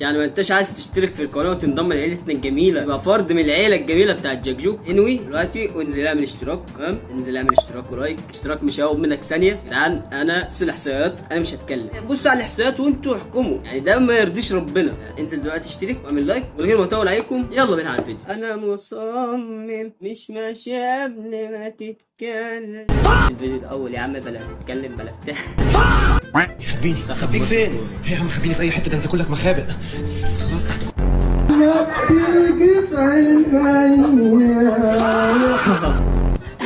يعني ما انتش عايز تشترك في القناه وتنضم لعيلتنا الجميله، يبقى فرد من العيله الجميله بتاعت جاكجوك، انوي دلوقتي وانزل اعمل اشتراك. تمام، انزل اعمل اشتراك ولايك. اشتراك مش هياخد منك ثانيه يا جدعان. انا بص الاحصائيات، انا مش هتكلم، بصوا على الاحصائيات وانتوا احكموا، يعني ده ما يرضيش ربنا. يعني انزل دلوقتي اشترك واعمل لايك. من غير ما اطول عليكم يلا بينا على الفيديو. انا مصمم مش ماشي قبل ما تتكلم. الفيديو الاول يا عم بلا تتكلم بلا بتاع. خبيني خبيك فين؟ يا عم خبيني في اي حته، ده انت كلك مخابئ. خلاص تحت.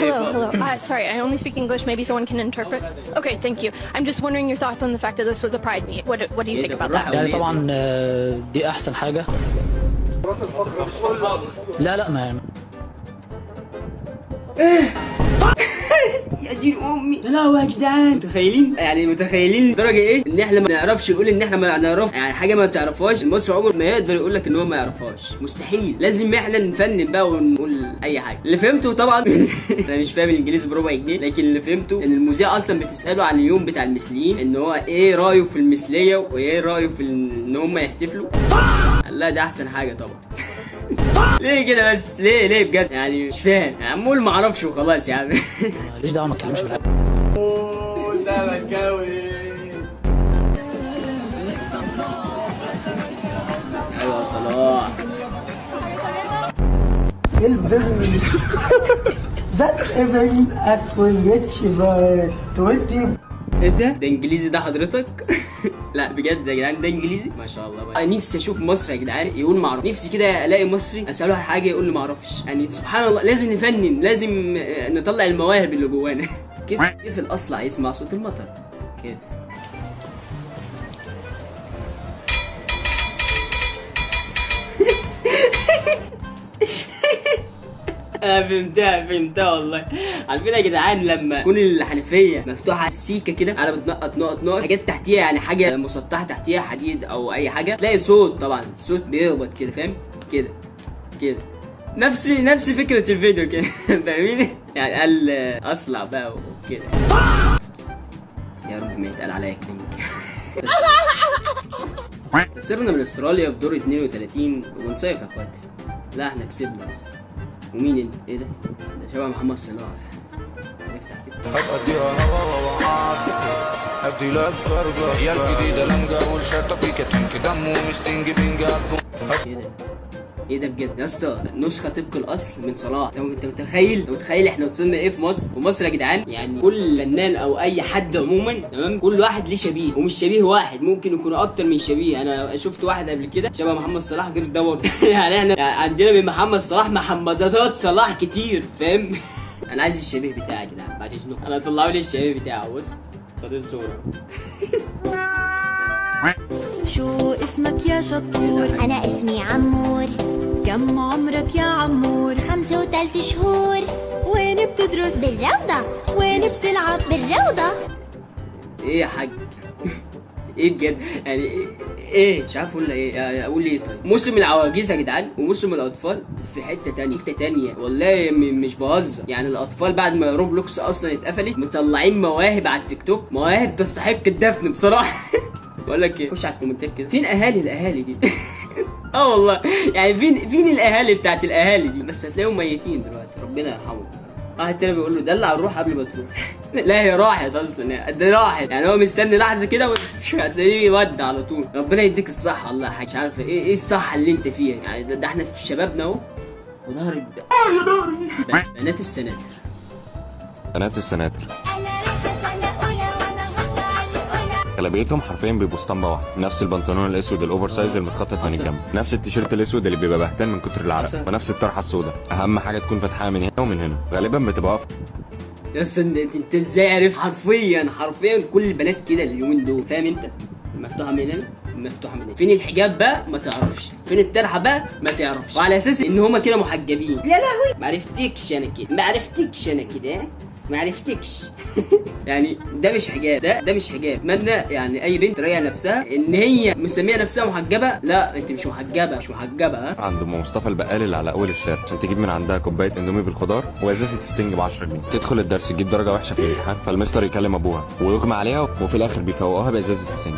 Hello. Sorry, I only speak English. Maybe someone can interpret. Okay, thank you. I'm just wondering your thoughts on the fact that this was a pride meet. What do you think about that? يعني طبعا دي احسن حاجه. لا ما يا دين امي. لا يا جدعان، متخيلين درجه ايه ان احنا ما نعرفش نقول ان احنا ما نعرف، يعني حاجه ما بتعرفهاش. المصري عمره ما يقدر يقول لك ان هو ما يعرفهاش، مستحيل. لازم احنا نفنن بقى ونقول اي حاجه. اللي فهمته طبعا انا مش فاهم الانجليزي بربع جنيه، لكن اللي فهمته ان المذيع اصلا بتساله عن اليوم بتاع المثليين، ان هو ايه رايه في المثليه وايه رايه في ان هم يحتفلوا. لا ده احسن حاجه طبعا. ليه كده بس؟ ليه بجد؟ يعني مش فاهم. يا عم قول ما اعرفش وخلاص يا عم. ماليش دعوه، ما اتكلمش بالحاجه. ده بتجوز. ايوه صلاح. البن زق ابن اسود شباب تودي. ايه ده انجليزي ده حضرتك؟ لا بجد يا جدعان ده انجليزي ما شاء الله. انا نفسي اشوف مصر يا جدعان يقول ما اعرف. نفسي كده الاقي مصري اساله على حاجه يقول لي ما اعرفش. يعني سبحان الله، لازم نفنن، لازم نطلع المواهب اللي جوانا. كيف الاصلع يسمع صوت المطر؟ كيف؟ فهمتها والله. عارفين يا جدعان لما تكون الحنفيه مفتوحه سيكه كده، انا بتنقط نقط حاجات تحتيها، يعني حاجه مسطحه تحتيها حديد او اي حاجه، تلاقي صوت. طبعا الصوت بيخبط كده، فاهم؟ كده نفس فكره الفيديو كده. فاهمين؟ يعني قال اصلع بقى وكده. يا رب ما يتقال عليا كلمه. خسرنا من استراليا في دور 32 وبنصيف يا اخواتي. لا احنا كسبنا بس. ومين انت؟ ايه ده شبه محمد صلاح. افتح كده. ادي لك ضربه يا الجديده لنجا والشرطه فيك تنك دم ومستنج بينجا. ايه ده بجد يا اسطى؟ نسخه طبق الاصل من صلاح. انت متخيل احنا وصلنا ايه في مصر؟ ومصر يا جدعان يعني كل فنان او اي حد عموما، تمام، كل واحد ليه شبيه، ومش شبيه واحد، ممكن يكونوا اكتر من شبيه. انا شفت واحد قبل كده شبه محمد صلاح غير ده. يعني احنا عندنا من محمد صلاح محمدات صلاح كتير، فاهم؟ انا عايز الشبيه بتاعي يا جدعان بعد اذنكم. انا طلعوا لي الشبيه بتاعه. بص خد صوره. شو اسمك يا شطور؟ أنا اسمي عمور. كم عمرك يا عمور؟ 5 و3 شهور. وين بتدرس؟ بالروضة. وين بتلعب؟ بالروضة. ايه يا حاج؟ ايه بجد؟ يعني ايه مش عارف اقول ايه. اقول ايه طيب؟ موسم العواجيز يا جدعان وموسم الاطفال في حته تانية والله. مش بهزر. يعني الاطفال بعد ما روبلوكس اصلا اتقفلت مطلعين مواهب على التيك توك، مواهب تستحق الدفن بصراحه. بقول لك ايه، خش على الكومنتات كده. فين الاهالي دي؟ والله يعني فين الاهالي بتاعت الاهالي دي؟ بس هتلاقيهم ميتين دلوقتي، ربنا يرحمهم. التاني بيقول له دلع الروح قبل ما تروح. لا هي راحت اصلا، ده راحت. يعني هو مستني لحظه كده هتلاقيه يودع على طول. ربنا يديك الصحه والله يا حاج. مش عارف ايه الصحه اللي انت فيها. يعني ده احنا في شبابنا اهو. وظهري بنات السناتر. اغلبيتهم حرفيا بيبقوا اسطمبه واحده، نفس البنطلون الاسود الاوفر سايز المتخطط من الجنب، نفس التيشيرت الاسود اللي بيبقى بهتان من كتر العرق، ونفس الطرحه السوداء. اهم حاجه تكون فتحها من هنا ومن هنا، غالبا بتبقى واقفه. يا اسطى انت ازاي عارف؟ حرفيا كل البنات كده اليومين دول، فاهم انت؟ مفتوحه من هنا مفتوحه من هنا. فين الحجاب بقى؟ ما تعرفش. فين الطرحه بقى؟ ما تعرفش. وعلى اساس ان هما كده محجبين. يا لهوي ما عرفتكش انا كده ما عرفتكش. يعني ده مش حجاب، ده مش حجاب. اتمنى يعني اي بنت تراجع نفسها ان هي مسميه نفسها محجبه. لا انت مش محجبه. ها عند ام مصطفى البقال اللي على اول الشارع عشان تجيب من عندها كوبايه اندومي بالخضار وازازه ستنج ب 10 جنيه. تدخل الدرس تجيب درجه وحشه في الامتحان، فالمستر يكلم ابوها ويغمى عليها، وفي الاخر بيفوقوها بازازه السنج.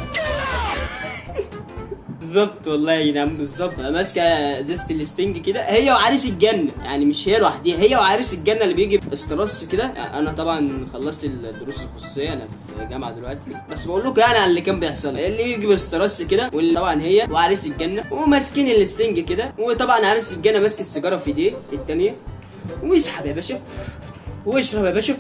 بالظبط والله يا جدعان بالظبط. انا ماسكه ازازه الستنج كده، هي وعريس الجنه، يعني مش هي لوحديها، هي وعريس الجنه اللي بيجي استرس كده. انا طبعا خلصت الدروس الخصوصيه، انا في جامعه دلوقتي، بس بقول لكم يعني على اللي كان بيحصل. اللي بيجي باسترس كده، واللي طبعا هي وعريس الجنه وماسكين الستنج كده، وطبعا عريس الجنه ماسك السيجاره في ايديه الثانيه، ويسحب يا باشا واشرب يا باشا.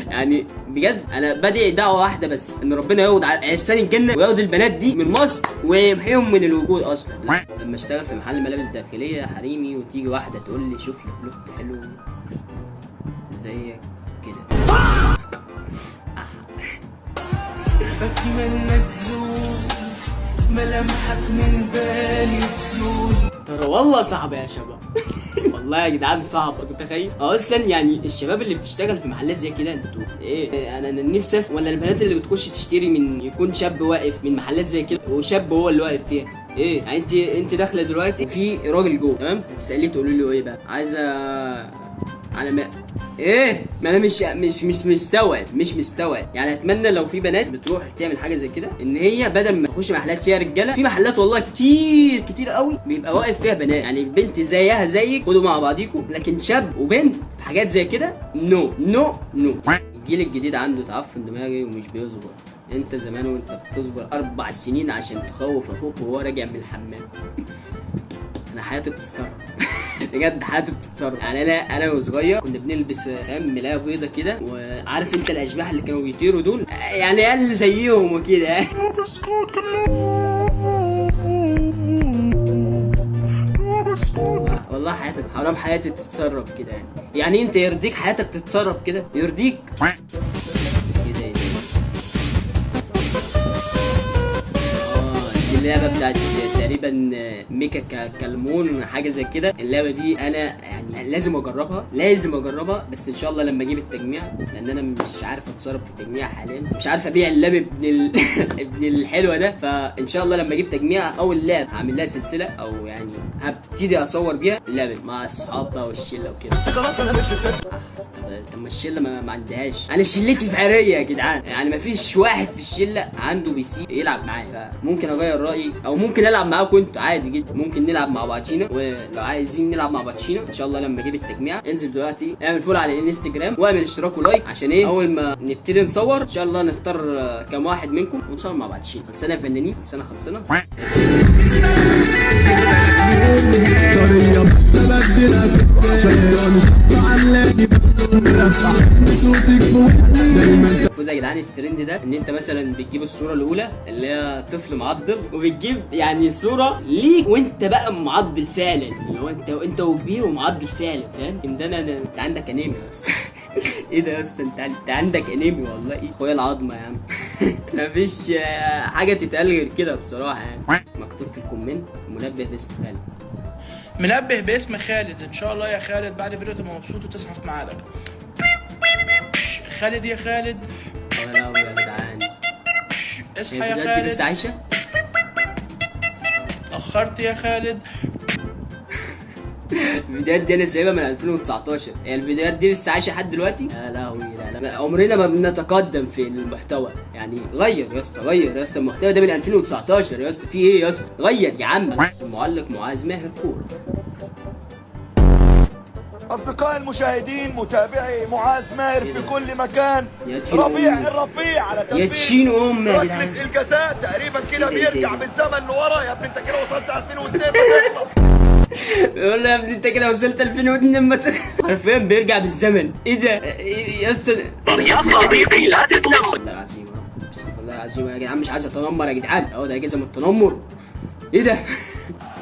يعني بجد انا بدعي دعوه واحده بس، ان ربنا ياخد عرسان الجنه وياخد البنات دي من مصر ويمحيهم من الوجود اصلا. لما اشتغل في محل ملابس داخليه حريمي، وتيجي واحده تقول لي شوف لي لوك حلو زيك كده، بتمنى تزول ملامحك من بالي تزول. ترى والله صعب يا شباب. والله يا جدعان صعب، متخيل اصلا يعني الشباب اللي بتشتغل في محلات زي كده انتوا ايه؟ انا نفسي ولا البنات اللي بتخش تشتري من يكون شاب واقف من محلات زي كده وشاب هو اللي واقف فيها ايه؟ يعني انت داخله دلوقتي وفي راجل جوه تمام، تساليه تقولي له ايه بقى؟ عايزه على ما ايه؟ ما انا مش مستوعب يعني. اتمنى لو في بنات بتروح تعمل حاجه زي كده، ان هي بدل ما تخش محلات فيها رجاله، في محلات والله كتير قوي بيبقى واقف فيها بنات، يعني البنت زيها زيك خدوا مع بعضيكوا، لكن شاب وبنت في حاجات زي كده نو. الجيل الجديد عنده تعفن دماغي ومش بيصبر. انت زمان وانت بتصبر 4 سنين عشان تخوف اخوك وهو راجع من الحمام. انا حياتي بتتصرف. بجد حياتي بتتصرف. يعني انا وصغير كنا بنلبس فاهم ملايه بيضه كده، وعارف انت الاشباح اللي كانوا بيطيروا دول، يعني قال زيهم وكده. والله حياتك حرام حياتي تتسرب كده يعني انت يرضيك حياتك تتسرب كده؟ يرضيك؟ اللعبه بتاعت تقريبا ميكا كالمون حاجه زي كده. اللعبه دي انا يعني لازم اجربها بس ان شاء الله لما اجيب التجميع، لان انا مش عارف اتصرف في التجميع حاليا، مش عارف ابيع اللاب ابن الحلوه ده. فان شاء الله لما اجيب تجميع او اللاب هعمل لها سلسله، او يعني هبتدي اصور بيها اللعبه مع الصحاب بقى والشله وكده. بس خلاص انا مش طب ما الشله ما عندهاش، انا شلتي فقريه يا جدعان، يعني ما فيش واحد في الشله عنده بي سي يلعب معايا، فممكن اغير رايي او ممكن العب معاكم انتوا عادي جدا، ممكن نلعب مع بعضينا. ولو عايزين نلعب مع بعضينا ان شاء الله لما اجيب التجميع، انزل دلوقتي اعمل فولو على الانستجرام واعمل اشتراك ولايك، عشان ايه؟ اول ما نبتدي نصور ان شاء الله نختار كام واحد منكم ونصور مع بعض. خلصانه يا فنانين، خلصانه. المفروض يا جدعان الترند ده ان انت مثلا بتجيب الصوره الاولى اللي هي طفل معضل، وبتجيب يعني صوره ليك وانت بقى معضل فعلا، اللي هو انت وكبير ومعضل فعلا، فاهم؟ ان ده انت عندك انيميا يا اسطى. ايه ده يا اسطى؟ انت عندك انيميا والله. ايه اخويا العظمه يا عم. مفيش حاجه تتقال غير كده بصراحه يعني. مكتوب في الكومنت منبه باسم خالد. منبه باسم خالد ان شاء الله يا خالد، بعد فيديو تبقى مبسوط وتصحى في ميعادك. خالد يا خالد. يا جدعان اصحى يا خالد. لسه عايشه؟ اتأخرت يا خالد. الفيديوهات دي انا سايبها من 2019، يعني الفيديوهات دي لسه عايشه لحد دلوقتي؟ يا لهوي. لا عمرنا ما بنتقدم في المحتوى، يعني غير يا اسطى المحتوى ده من 2019 يا اسطى، في ايه يا اسطى؟ غير يا عم. المعلق معاذ ماهر كور. أصدقائي المشاهدين متابعي معاذ ماهر في كل مكان، ربيع الرفيع على تنفيذ ركلة الجزاء تقريبا كده بيرجع بالزمن لورا. يا ابني انت كده وصلت 2002 يقول له يا ابني انت كده وصلت 2002 ما حرفيا بيرجع بالزمن. ايه ده يا اسطى؟ يا صديقي لا تتنمر. والله العظيم استغفر الله العظيم يا جدعان، مش عايز اتنمر يا جدعان، اهو ده اجازه من التنمر. ايه ده؟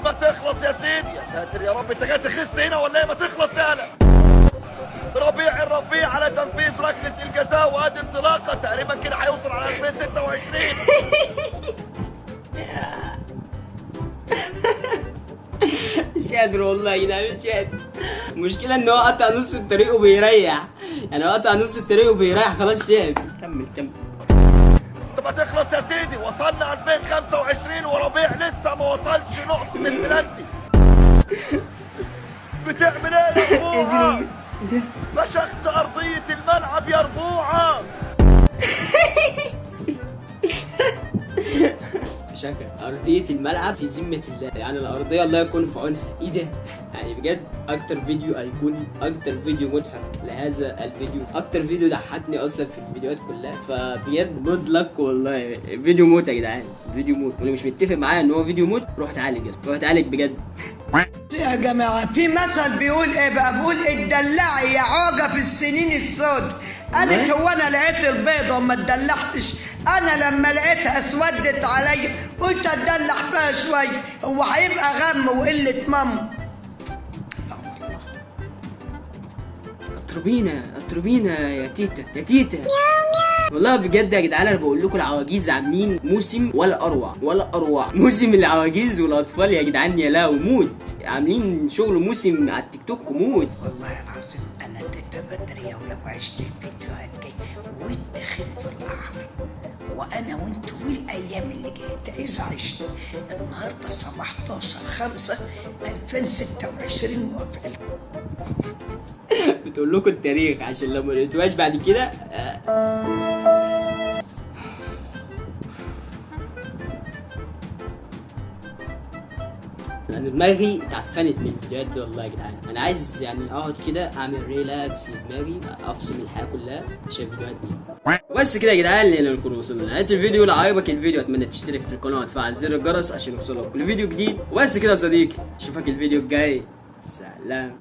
ما تخلص يا سيدي. يا ساتر يا رب، انت جاي تخس هنا ولا ايه؟ ما تخلص يالا. ربيع الرفيع على تنفيذ ركلة الجزاء، وادي انطلاقه تقريبا كده هيوصل على 2026. مش قادر والله يا جدعان، مش قادر. المشكله ان هو قطع نص الطريق وبيريح، يعني هو قطع نص الطريق وبيريح خلاص. تعب. كمل. ما تخلص يا سيدي. وصلنا 2025 وربيع لسه ما وصلش نقطة البلانتي. بتعمل ايه يا ربوعة؟ فشخت أرضية الملعب يا ربوعة. فشخة. ارضية الملعب في ذمة الله، يعني الارضية الله يكون في عونها. ايه ده؟ يعني بجد اكتر فيديو ايقوني، اكتر فيديو مضحك لهذا الفيديو، اكتر فيديو ضحكني اصلا في الفيديوهات كلها. فبجد جود لك والله، فيديو موت يا جدعان، فيديو موت. واللي مش متفق معايا ان هو فيديو موت روح اتعالج يا اسطى، روح اتعالج بجد. يا جماعة في مثل بيقول ايه بقى؟ بيقول اتدلعي يا عوجة في السنين السود. قالت هو انا لقيت البيضة وما اتدلعتش؟ انا لما لقيتها اسودت عليا قلت اتدلع فيها شوية. هو هيبقى غم وقلة مام؟ اطربينا يا تيتا، يا تيتا. والله بجد يا جدعان انا بقول لكم العواجيز عاملين موسم ولا اروع موسم العواجيز والاطفال يا جدعان، يا لا وموت، عاملين شغل موسم على التيك توك وموت. والله العظيم انا اديتها بدري، ولو عشت الفيديوهات جاي والدخل في القعر وانا وانتوا والايام اللي جايه تعيش عشنا. النهارده 17/5/2026 موافق لكم. بتقول لكم التاريخ عشان لو ما لقيتوهاش بعد كده انا دماغي اتعفنت من الفيديوهات دي والله يا جدعان. انا عايز يعني اقعد كده اعمل ريلاكس لدماغي، افصل من الحياه كلها عشان الفيديوهات دي. بس كده يا جدعان لان نكون وصلنا لنهايه الفيديو. لو عجبك الفيديو اتمنى تشترك في القناه وتفعل زر الجرس عشان يوصلك كل فيديو جديد. وبس كده يا صديقي، اشوفك الفيديو الجاي، سلام.